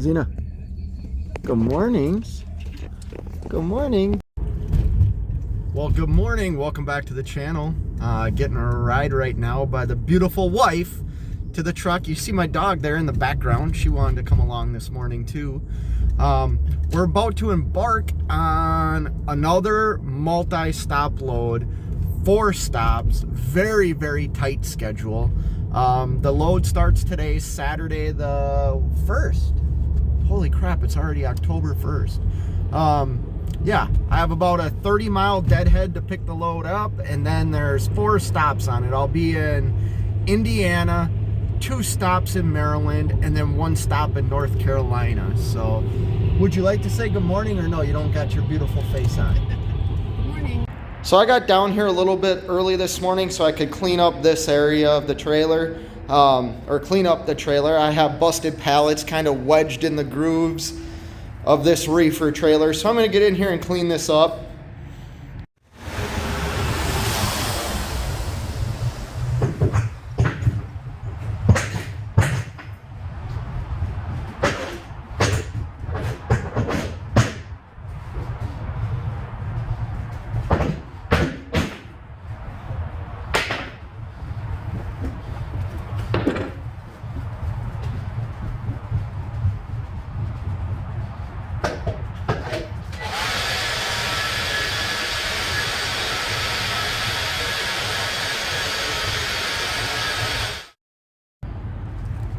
Zena, good mornings. Good morning. Well, good morning. Welcome back to the channel. Getting a ride right now by the beautiful wife to the truck. You see my dog there in the background. She wanted to come along this morning too. We're about to embark on another multi-stop load, 4 stops, very, very tight schedule. The load starts today, Saturday the 1st. Holy crap, it's already October 1st. Yeah, I have about a 30-mile deadhead to pick the load up, and then there's 4 stops on it. I'll be in Indiana, 2 stops in Maryland, and then 1 stop in North Carolina. So, would you like to say good morning, or no, you don't got your beautiful face on? Good morning. So I got down here a little bit early this morning so I could clean up this area of the trailer, or clean up the trailer. I have busted pallets kind of wedged in the grooves of this reefer trailer. So I'm going to get in here and clean this up.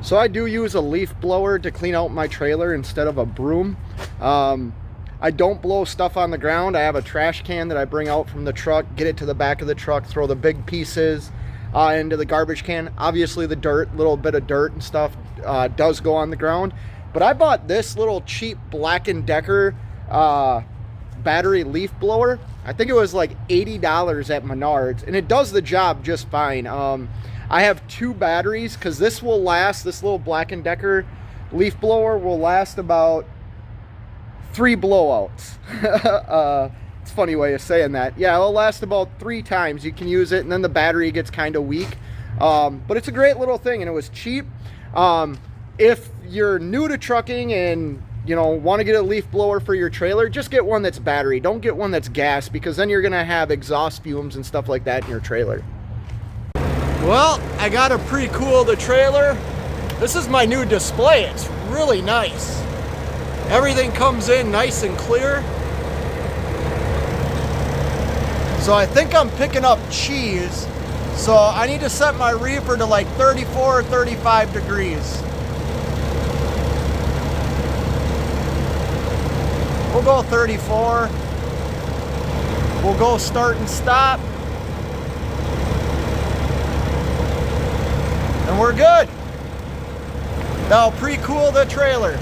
So I do use a leaf blower to clean out my trailer instead of a broom. I don't blow stuff on the ground. I have a trash can that I bring out from the truck, get it to the back of the truck, throw the big pieces into the garbage can. Obviously the dirt, little bit of dirt and stuff does go on the ground. But I bought this little cheap Black & Decker battery leaf blower. I think it was like $80 at Menards, and it does the job just fine. I have 2 batteries because this will last, this little Black & Decker leaf blower will last about 3 blowouts. It's a funny way of saying that. Yeah, it'll last about 3 times. You can use it, and then the battery gets kind of weak. But it's a great little thing, and it was cheap. If you're new to trucking and want to get a leaf blower for your trailer, just get one that's battery. Don't get one that's gas, because then you're going to have exhaust fumes and stuff like that in your trailer. Well, I got to pre-cool the trailer. This is my new display. It's really nice. Everything comes in nice and clear. So I think I'm picking up cheese. So I need to set my reefer to like 34 or 35 degrees. We'll go 34. We'll go start and stop. And we're good. Now pre-cool the trailer.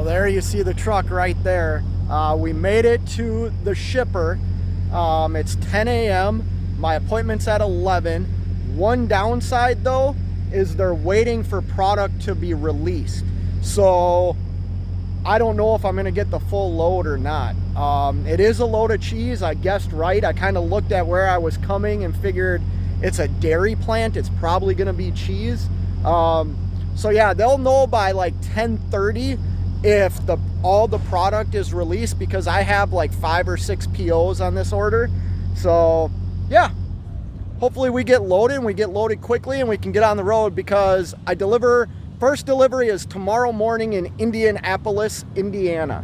There you see the truck right there. We made it to the shipper. It's 10 a.m. My appointment's at 11. One downside though is they're waiting for product to be released. So I don't know if I'm gonna get the full load or not. It is a load of cheese, I guessed right. I kind of looked at where I was coming and figured it's a dairy plant, it's probably gonna be cheese. So yeah, they'll know by like 10:30 if all the product is released, because I have like 5 or 6 POs on this order. So yeah, hopefully we get loaded and we get loaded quickly and we can get on the road, because first delivery is tomorrow morning in Indianapolis, Indiana.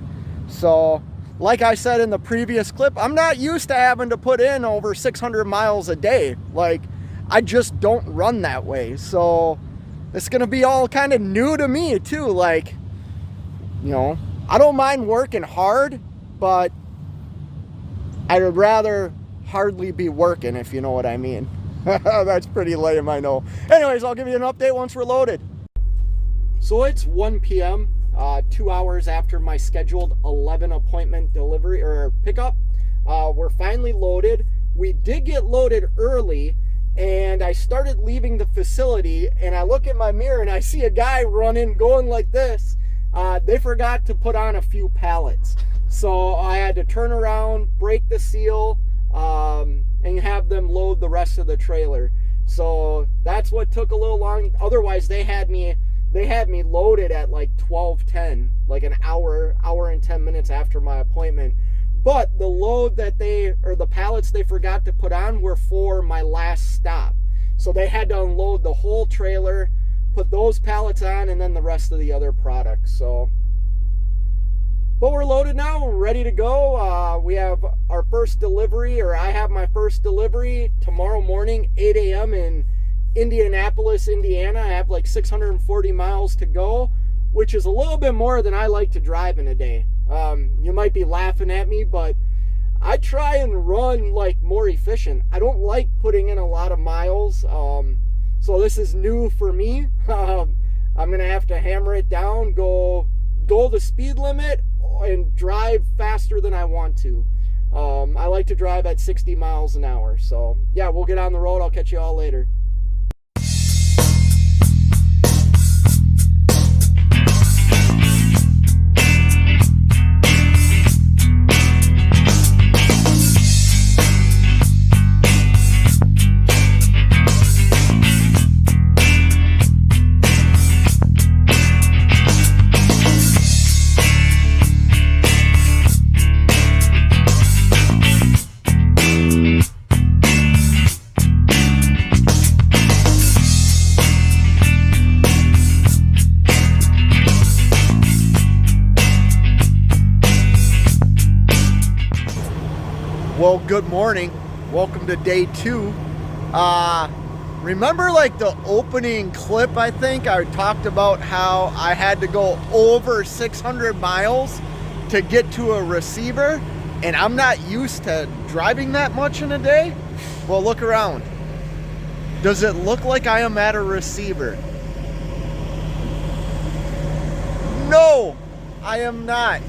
So like I said in the previous clip, I'm not used to having to put in over 600 miles a day. Like, I just don't run that way. So it's gonna be all kind of new to me too. Like, you know, I don't mind working hard, but I'd rather hardly be working, if you know what I mean. That's pretty lame, I know. Anyways, I'll give you an update once we're loaded. So it's 1 p.m., 2 hours after my scheduled 11 appointment delivery or pickup. We're finally loaded. We did get loaded early, and I started leaving the facility, and I look in my mirror and I see a guy running, going like this. They forgot to put on a few pallets. So I had to turn around, break the seal, and have them load the rest of the trailer. So that's what took a little long. Otherwise, they had me loaded at like 12:10, like an hour and 10 minutes after my appointment. But the load the pallets they forgot to put on were for my last stop. So they had to unload the whole trailer, put those pallets on, and then the rest of the other products. But we're loaded now, we're ready to go. We have our first delivery, or I have my first delivery tomorrow morning, 8 a.m. in Indianapolis, Indiana. I have like 640 miles to go, which is a little bit more than I like to drive in a day. You might be laughing at me, but I try and run like more efficient. I don't like putting in a lot of miles. So this is new for me. I'm gonna have to hammer it down, go the speed limit, and drive faster than I want to. I like to drive at 60 miles an hour. So yeah, we'll get on the road. I'll catch you all later. Well, good morning. Welcome to day 2. Remember like the opening clip, I think I talked about how I had to go over 600 miles to get to a receiver, and I'm not used to driving that much in a day? Well, look around. Does it look like I am at a receiver? No, I am not.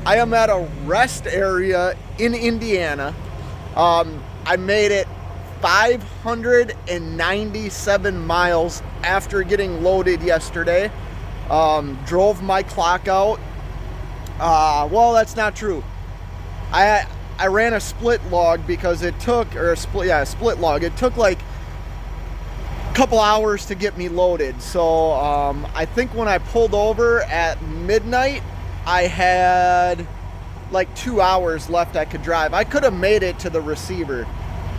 I am at a rest area in Indiana. I made it 597 miles after getting loaded yesterday. Drove my clock out. Well, that's not true. I ran a split log because it took, a split log. It took like a couple hours to get me loaded. So I think when I pulled over at midnight, I had like 2 hours left I could drive. I could have made it to the receiver.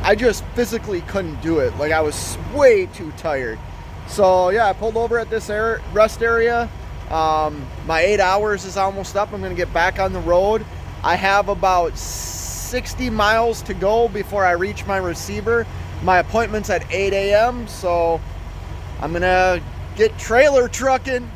I just physically couldn't do it. Like, I was way too tired. So yeah, I pulled over at this rest area. My 8 hours is almost up. I'm gonna get back on the road. I have about 60 miles to go before I reach my receiver. My appointment's at 8 a.m. so I'm gonna get trailer trucking.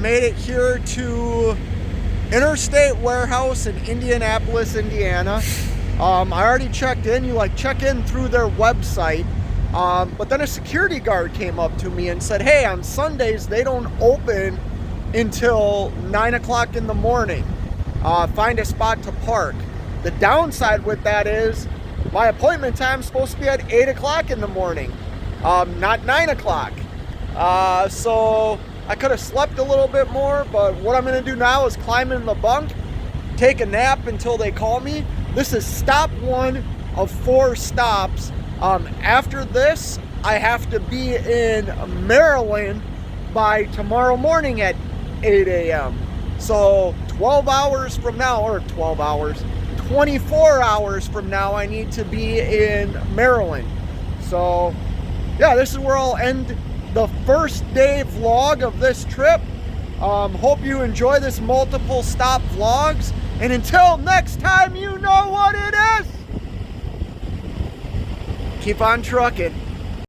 made it here to Interstate Warehouse in Indianapolis, Indiana. I already checked in. You like check in through their website. But then a security guard came up to me and said, hey, on Sundays they don't open until 9 o'clock in the morning. Find a spot to park. The downside with that is my appointment time is supposed to be at 8 o'clock in the morning, not 9 o'clock. So I could have slept a little bit more, but what I'm going to do now is climb in the bunk, take a nap until they call me. This is stop 1 of 4 stops. After this, I have to be in Maryland by tomorrow morning at 8 a.m. So 12 hours from now, or 12 hours, 24 hours from now, I need to be in Maryland. So yeah, this is where I'll end the first day vlog of this trip. Hope you enjoy this multiple stop vlogs. And until next time, you know what it is. Keep on trucking.